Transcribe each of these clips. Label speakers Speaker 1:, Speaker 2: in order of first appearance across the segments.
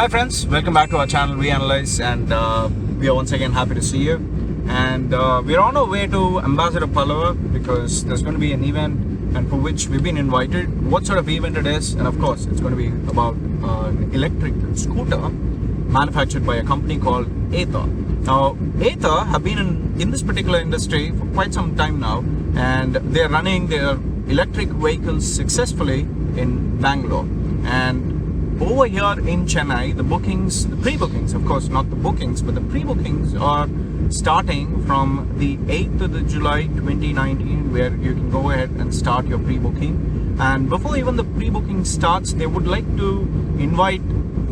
Speaker 1: Hi friends, welcome back to our channel We Analyze, and we are once again happy to see you. And we're on our way to Ambassador Pallava because there's going to be an event and for which we've been invited. What sort of event it is, and of course it's going to be about an electric scooter manufactured by a company called Ather. Now Ather have been in this particular industry for quite some time now, and they're running their electric vehicles successfully in Bangalore. And over here in Chennai, the pre-bookings, of course not the bookings, but the pre-bookings are starting from the 8th of July 2019, where you can go ahead and start your pre-booking. And before even the pre-booking starts, they would like to invite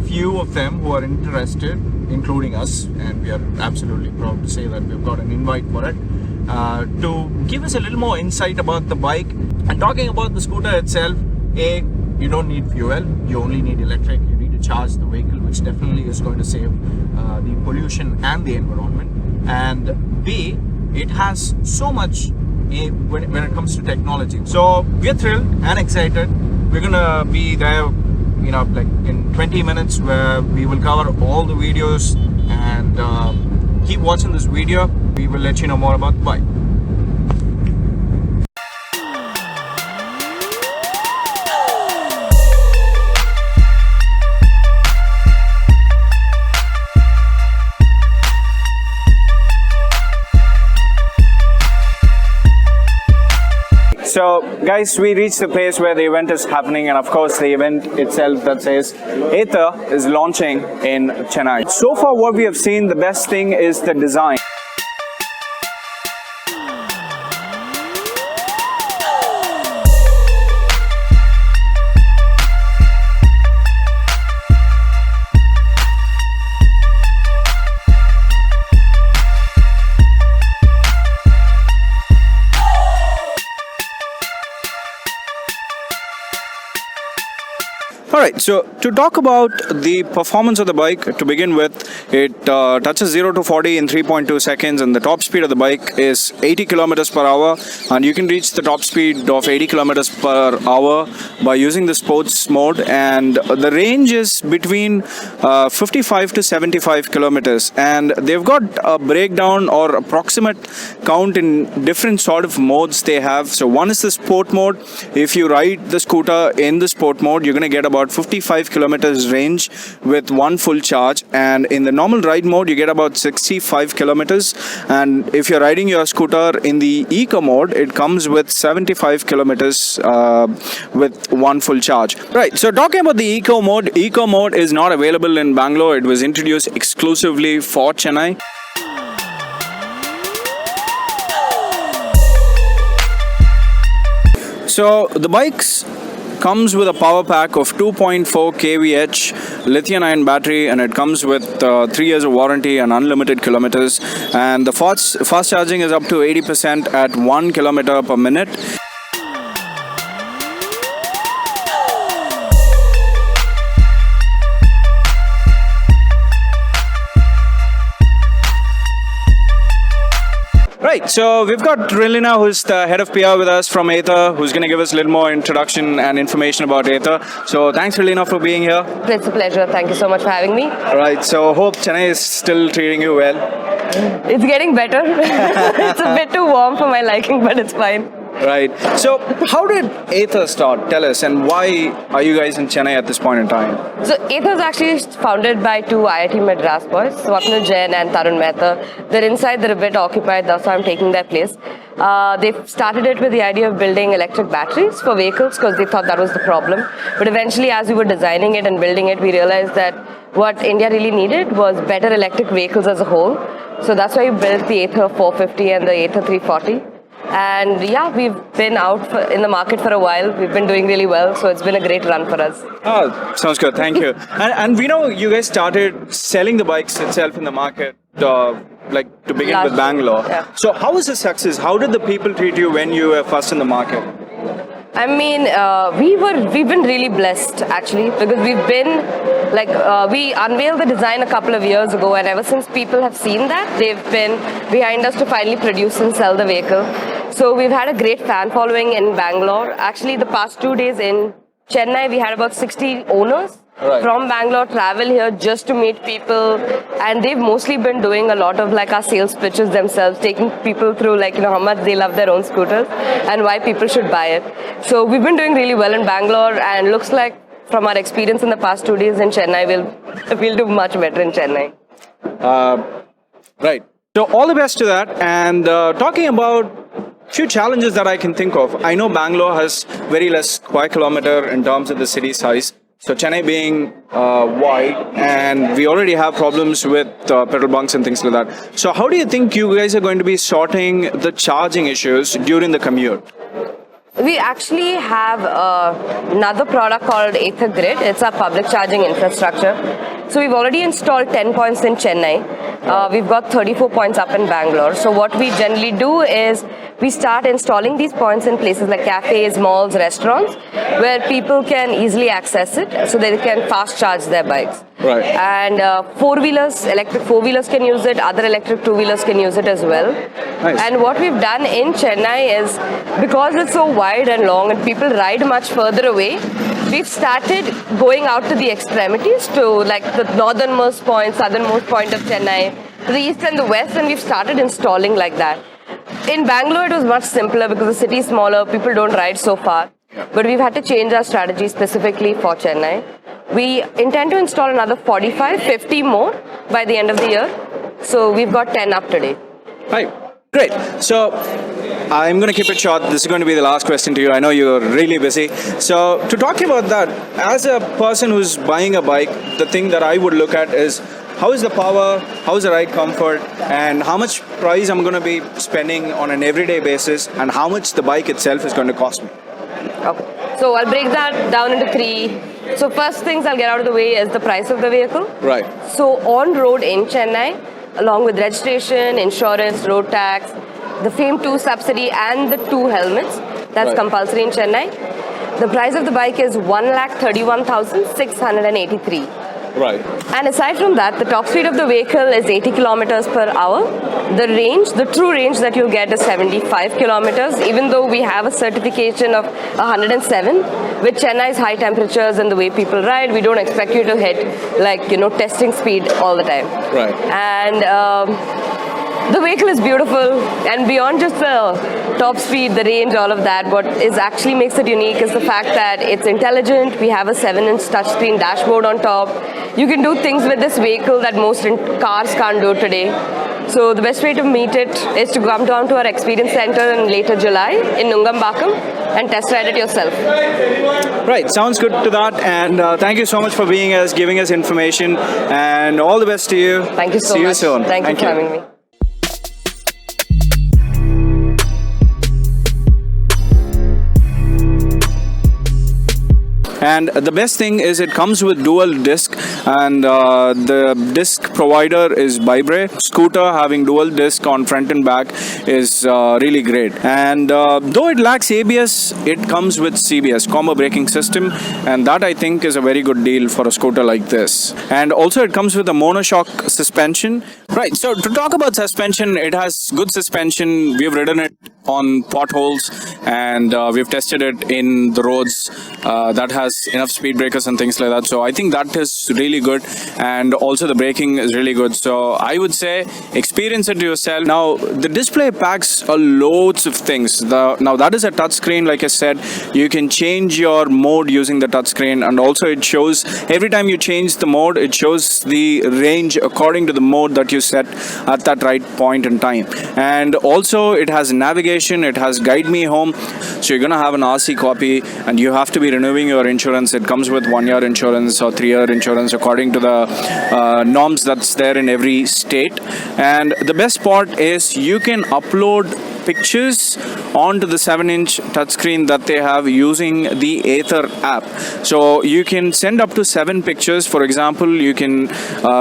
Speaker 1: few of them who are interested, including us, and we are absolutely proud to say that we've got an invite for it, to give us a little more insight about the bike. And talking about the scooter itself, you don't need fuel, you only need electric. You need to charge the vehicle, which definitely is going to save the pollution and the environment. And B, it has so much when it comes to technology. So we're thrilled and excited. We're gonna be there, like in 20 minutes, where we will cover all the videos. And keep watching this video. We will let you know more about the bike. So guys, we reached the place where the event is happening, and of course the event itself that says Ather is launching in Chennai. So far what we have seen, the best thing is the design. Alright, so to talk about the performance of the bike, to begin with, it touches 0 to 40 in 3.2 seconds, and the top speed of the bike is 80 kilometers per hour, and you can reach the top speed of 80 kilometers per hour by using the sports mode. And the range is between 55 to 75 kilometers, and they've got a breakdown or approximate count in different sort of modes they have. So one is the sport mode. If you ride the scooter in the sport mode, you're going to get about 55 kilometers range with one full charge, and in the normal ride mode you get about 65 kilometers. And if you're riding your scooter in the eco mode, it comes with 75 kilometers with one full charge. Right, so talking about the eco mode is not available in Bangalore. It was introduced exclusively for Chennai. So the bikes comes with a power pack of 2.4 kWh lithium-ion battery, and it comes with 3 years of warranty and unlimited kilometers. And the fast charging is up to 80% at 1 kilometer per minute. Right, so we've got Relina, who's the head of PR with us from Ather, who's going to give us a little more introduction and information about Ather. So thanks, Relina, for being here.
Speaker 2: It's a pleasure. Thank you so much for having me.
Speaker 1: Right, so hope Chennai is still treating you well.
Speaker 2: It's getting better. It's a bit too warm for my liking, but it's fine.
Speaker 1: Right. So how did Ather start? Tell us, and why are you guys in Chennai at this point in time?
Speaker 2: So Ather is actually founded by two IIT Madras boys, Swapnil Jain and Tarun Mehta. They're inside, they're a bit occupied, that's why I'm taking their place. They started it with the idea of building electric batteries for vehicles because they thought that was the problem. But eventually, as we were designing it and building it, we realized that what India really needed was better electric vehicles as a whole. So that's why we built the Ather 450 and the Ather 340. And yeah, we've been out in the market for a while. We've been doing really well, so it's been a great run for us.
Speaker 1: Oh, sounds good. Thank you. And we know you guys started selling the bikes itself in the market, like to begin with Bangalore.
Speaker 2: Yeah.
Speaker 1: So how was the success? How did the people treat you when you were first in the market?
Speaker 2: I mean, we've been really blessed actually, because we've been we unveiled the design a couple of years ago, and ever since people have seen that, they've been behind us to finally produce and sell the vehicle. So we've had a great fan following in Bangalore. Actually, the past 2 days in Chennai, we had about 60 owners
Speaker 1: Right.
Speaker 2: from Bangalore travel here just to meet people, and they've mostly been doing a lot of like our sales pitches themselves, taking people through like how much they love their own scooters and why people should buy it. So we've been doing really well in Bangalore, and looks like from our experience in the past 2 days in Chennai, we'll do much better in Chennai.
Speaker 3: Right. So all the best to that. And talking about few challenges that I can think of. I know Bangalore has very less square kilometer in terms of the city size. So Chennai being wide, and we already have problems with petrol bunks and things like that. So how do you think you guys are going to be sorting the charging issues during the commute?
Speaker 2: We actually have another product called Ather Grid. It's our public charging infrastructure. So we've already installed 10 points in Chennai. We've got 34 points up in Bangalore. So what we generally do is we start installing these points in places like cafes, malls, restaurants, where people can easily access it so they can fast charge their bikes.
Speaker 3: Right.
Speaker 2: And four-wheelers, electric four-wheelers can use it, other electric two-wheelers can use it as well.
Speaker 3: Nice.
Speaker 2: And what we've done in Chennai is, because it's so wide and long and people ride much further away, we've started going out to the extremities, to like the northernmost point, southernmost point of Chennai, to the east and the west, and we've started installing like that. In Bangalore, it was much simpler because the city is smaller, people don't ride so far. But we've had to change our strategy specifically for Chennai. We intend to install another 45, 50 more by the end of the year. So we've got 10 up today.
Speaker 3: Right. Great. So I'm going to keep it short. This is going to be the last question to you. I know you're really busy. So to talk about that, as a person who's buying a bike, the thing that I would look at is how is the power, how is the ride comfort, and how much price I'm going to be spending on an everyday basis, and how much the bike itself is going to cost me.
Speaker 2: Okay. So I'll break that down into three. So first things I'll get out of the way is the price of the vehicle.
Speaker 3: Right.
Speaker 2: So on road in Chennai, along with registration, insurance, road tax, the FAME 2 subsidy and the 2 helmets, that's
Speaker 3: Right.
Speaker 2: compulsory in Chennai. The price of the bike is 1,31,683.
Speaker 3: Right.
Speaker 2: And aside from that, the top speed of the vehicle is 80 kilometers per hour. The range, the true range that you'll get is 75 kilometers, even though we have a certification of 107. With Chennai's high temperatures and the way people ride, we don't expect you to hit testing speed all the time.
Speaker 3: Right.
Speaker 2: And the vehicle is beautiful, and beyond just the top speed, the range, all of that, what is actually makes it unique is the fact that it's intelligent. We have a 7-inch touchscreen dashboard on top. You can do things with this vehicle that most cars can't do today. So the best way to meet it is to come down to our experience center in later July in Nungambakkam and test ride it yourself.
Speaker 3: Right, sounds good to that. And thank you so much for being us, giving us information, and all the best to you.
Speaker 2: Thank you so
Speaker 3: See
Speaker 2: much.
Speaker 3: you soon.
Speaker 2: Thank you for having me.
Speaker 3: And the best thing is it comes with dual disc, and the disc provider is Bybre. Scooter having dual disc on front and back is really great. And though it lacks ABS, it comes with CBS, combo braking system, and that I think is a very good deal for a scooter like this. And also it comes with a monoshock suspension. Right, so to talk about suspension, it has good suspension. We've ridden it on potholes, and we've tested it in the roads that has enough speed breakers and things like that. So I think that is really good, and also the braking is really good. So I would say experience it yourself. Now the display packs loads of things. Now that is a touch screen, like I said. You can change your mode using the touch screen, and also it shows every time you change the mode, it shows the range according to the mode that you set at that right point in time. And also it has navigation, it has Guide Me Home. So you're gonna have an RC copy, and you have to be renewing your insurance. It comes with 1-year insurance or 3-year insurance according to the norms that's there in every state. And the best part is you can upload pictures onto the 7-inch touchscreen that they have using the Ather app. So you can send up to 7 pictures. For example, you can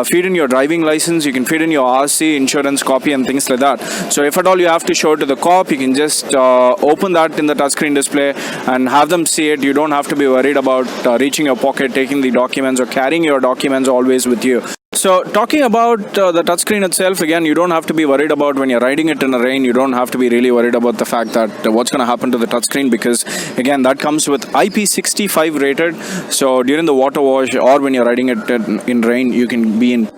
Speaker 3: feed in your driving license, you can feed in your RC insurance copy and things like that. So if at all you have to show it to the cop, you can just open that in the touchscreen display and have them see it. You don't have to be worried about reaching your pocket, taking the documents, or carrying your documents always with you. So talking about the touchscreen itself, again, you don't have to be worried about when you're riding it in the rain. You don't have to be really worried about the fact that what's going to happen to the touchscreen, because again, that comes with IP65 rated. So during the water wash or when you're riding it in rain, you can be in.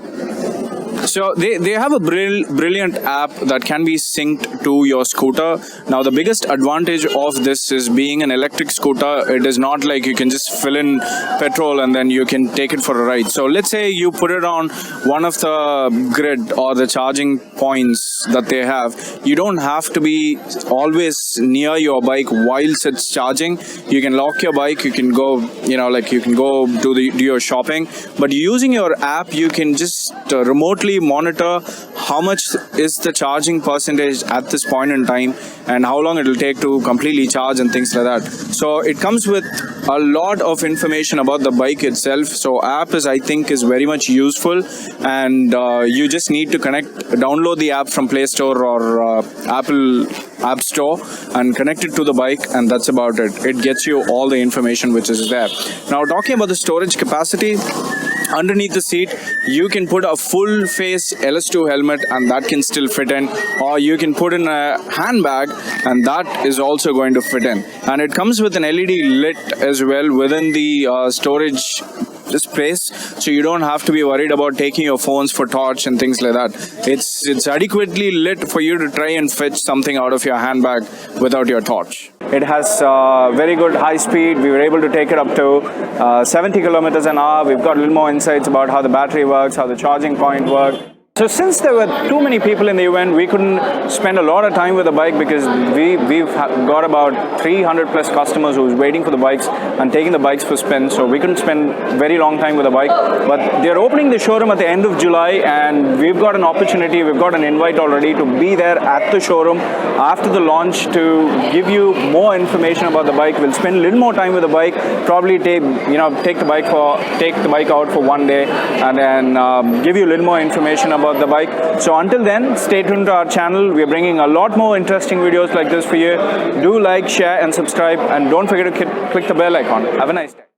Speaker 3: So they have a brilliant app that can be synced to your scooter. Now the biggest advantage of this is being an electric scooter. It is not like you can just fill in petrol and then you can take it for a ride. So let's say you put it on one of the grid or the charging points that they have. You don't have to be always near your bike whilst it's charging. You can lock your bike. You can go, you can go do your shopping. But using your app, you can just remotely monitor how much is the charging percentage at this point in time and how long it will take to completely charge and things like that. So it comes with a lot of information about the bike itself. So app is very much useful, and you just need to download the app from Play Store or Apple App Store and connect it to the bike, and that's about it. It gets you all the information which is there. Now talking about the storage capacity, underneath the seat you can put a full face LS2 helmet and that can still fit in, or you can put in a handbag and that is also going to fit in. And it comes with an LED lit as well within the storage space, so you don't have to be worried about taking your phones for torch and things like that. It's adequately lit for you to try and fetch something out of your handbag without your torch. It has very good high speed. We were able to take it up to 70 kilometers an hour. We've got a little more insights about how the battery works, how the charging point works. So since there were too many people in the event, we couldn't spend a lot of time with the bike because we've got about 300 plus customers who's waiting for the bikes and taking the bikes for spins. So we couldn't spend very long time with the bike. But they're opening the showroom at the end of July, and we've got an opportunity, we've got an invite already to be there at the showroom after the launch to give you more information about the bike. We'll spend a little more time with the bike, probably take the bike out for one day, and then give you a little more information about the bike. So until then, stay tuned to our channel. We are bringing a lot more interesting videos like this for you. Do like, share and subscribe, and don't forget to click the bell icon. Have a nice day.